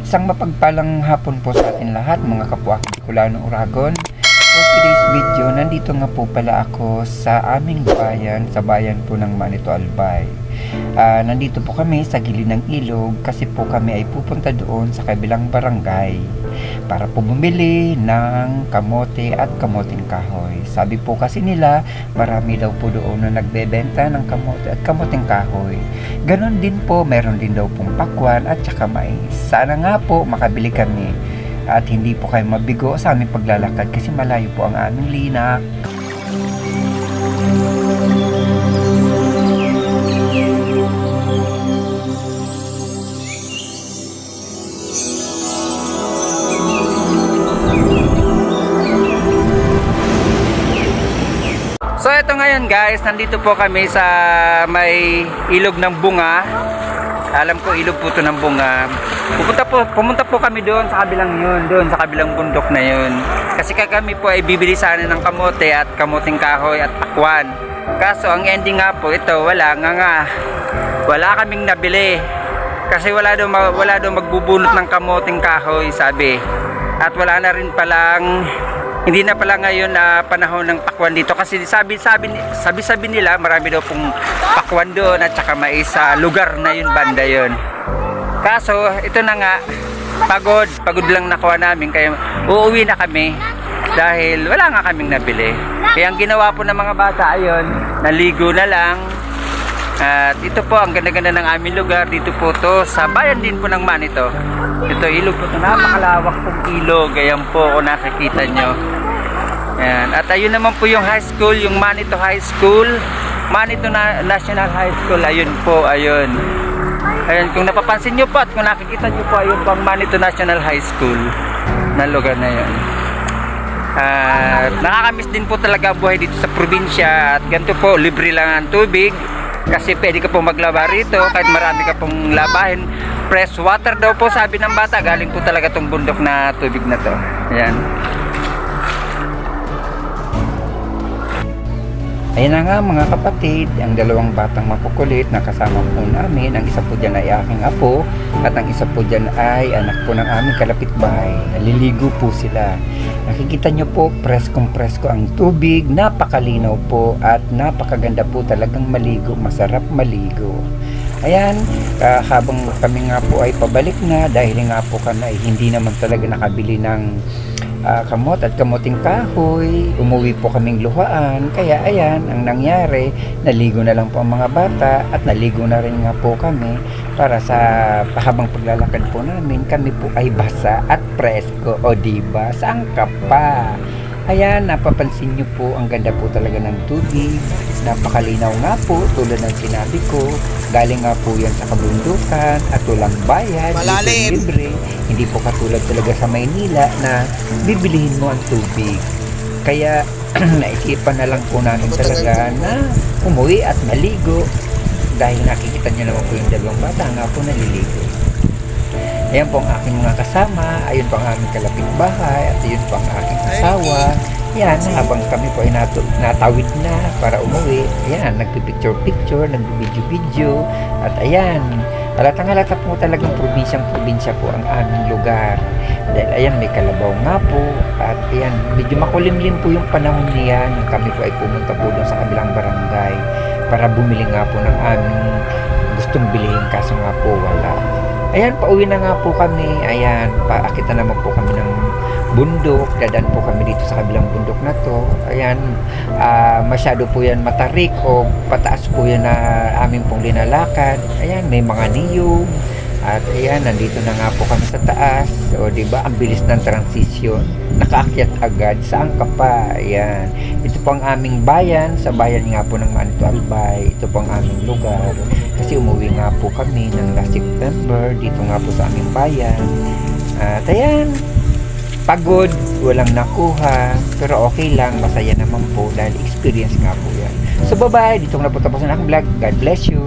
Isang mapagpalang hapon po sa atin lahat mga kapwa Bicolano Uragon. For today's video, nandito nga po pala ako sa aming bayan, sa bayan po ng Manito Albay. Nandito po kami sa gilid ng ilog kasi po kami ay pupunta doon sa kabilang barangay para po bumili ng kamote at kamoting kahoy. Sabi po kasi nila, marami daw po doon na nagbebenta ng kamote at kamoting kahoy. Ganon din po, meron din daw pong pakwan at saka mais. Sana nga po makabili kami at hindi po kayo mabigo sa aming paglalakad kasi malayo po ang aming linak. So ito ngayon guys, nandito po kami sa may ilog ng bunga. Alam ko ilog po ito ng bunga. Pumunta po kami doon sa kabilang yun, doon sa kabilang bundok na yun. Kasi kami po ay bibili sana ng kamote at kamuting kahoy at pakwan. Kaso ang ending nga po ito, wala kaming nabili. Kasi wala daw magbubunot ng kamuting kahoy, sabi. At wala na rin palang, hindi na pala ngayon na panahon ng pakwan dito kasi sabi nila marami daw pong pakwan doon at saka mais sa lugar na yun, banda yun. Kaso ito na nga, pagod lang nakuha namin kaya uuwi na kami dahil wala nga kaming nabili. Kaya ang ginawa po ng mga bata ayun, naligo na lang. At ito po ang ganda-ganda ng aming lugar. Dito po to sa bayan din po ng Manito. Ito ilog po to, napakalawak pong ilog. Ayan po kung nakikita nyo. Ayan. At ayun naman po yung high school, yung Manito High School, Manito National High School. Ayun po, ayun. Ayan, kung napapansin nyo po at kung nakikita nyo po, ayun po ang Manito National High School na lugar na yun. At nakakamiss din po talaga buhay dito sa probinsya. At ganito po, libre lang ang tubig. Kasi pwede ka po maglaba rito kahit marami ka pong labahin. Fresh water daw po sabi ng bata. Galing po talaga tong bundok na tubig na to. Ayan. Ayan na nga mga kapatid, ang dalawang batang makukulit na kasama po namin. Ang isa po dyan ay aking apo at ang isa po dyan ay anak po ng aming kalapitbahay. Naliligo po sila. Nakikita nyo po, preskong presko ang tubig, napakalinaw po at napakaganda po talagang maligo, masarap maligo. Ayan, habang kami nga po ay pabalik na dahil nga po kami ay hindi naman talaga nakabili ng kamot at kamuting kahoy, umuwi po kaming luhaan. Kaya ayan, ang nangyari, naligo na lang po ang mga bata at naligo na rin nga po kami para sa habang paglalakad po namin, kami po ay basa at presko. O diba, saan ka pa? Ayan, napapansin nyo po, ang ganda po talaga ng tubig. Napakalinaw nga po, tulad ng sinabi ko. Galing nga po yan sa kabundukan at walang bayad, libre. Hindi po katulad talaga sa Maynila na bibilihin mo ang tubig. Kaya naisipan na lang po namin talaga na umuwi at maligo. Dahil nakikita nyo naman po yung dalawang bata nga po naliligo. Ayan po ang aking mga kasama, ayun po ang aming kalapitbahay, at ayun po ang aking asawa. Ayan, habang kami po ay natawid na para umuwi, ayan, nagpipicture-picture, nagbibidyo-video, at ayan, halatang-halata po talagang probinsyang-probinsya po ang aming lugar. Dahil ayan, may kalabaw nga po, at ayan, medyo makulimlim po yung panahon niya nang kami po ay pumunta po doon sa kabilang barangay para bumili nga po ng aming gustong bilhin, kaso nga po wala. Ayan, pauwi na nga po kami. Ayan, paakit na naman po kami ng bundok. Dadan po kami dito sa kabilang bundok na to. Ayan, masyado po yan matarik o pataas po yan na aming pong linalakad. Ayan, may mga niyog. At ayan, nandito na nga po kami sa taas. O diba, ang bilis ng transisyon. Nakaakyat agad. Saan ka pa? Ayan. Ito po ang aming bayan. Sa bayan nga po ng Manito Albay. Ito po ang aming lugar. Kasi umuwi nga po kami ng last September. Dito nga po sa aming bayan. At ayan, pagod. Walang nakuha. Pero okay lang. Masaya naman po dahil experience nga po yan. So bye-bye. Dito na po tapos na ang vlog. God bless you.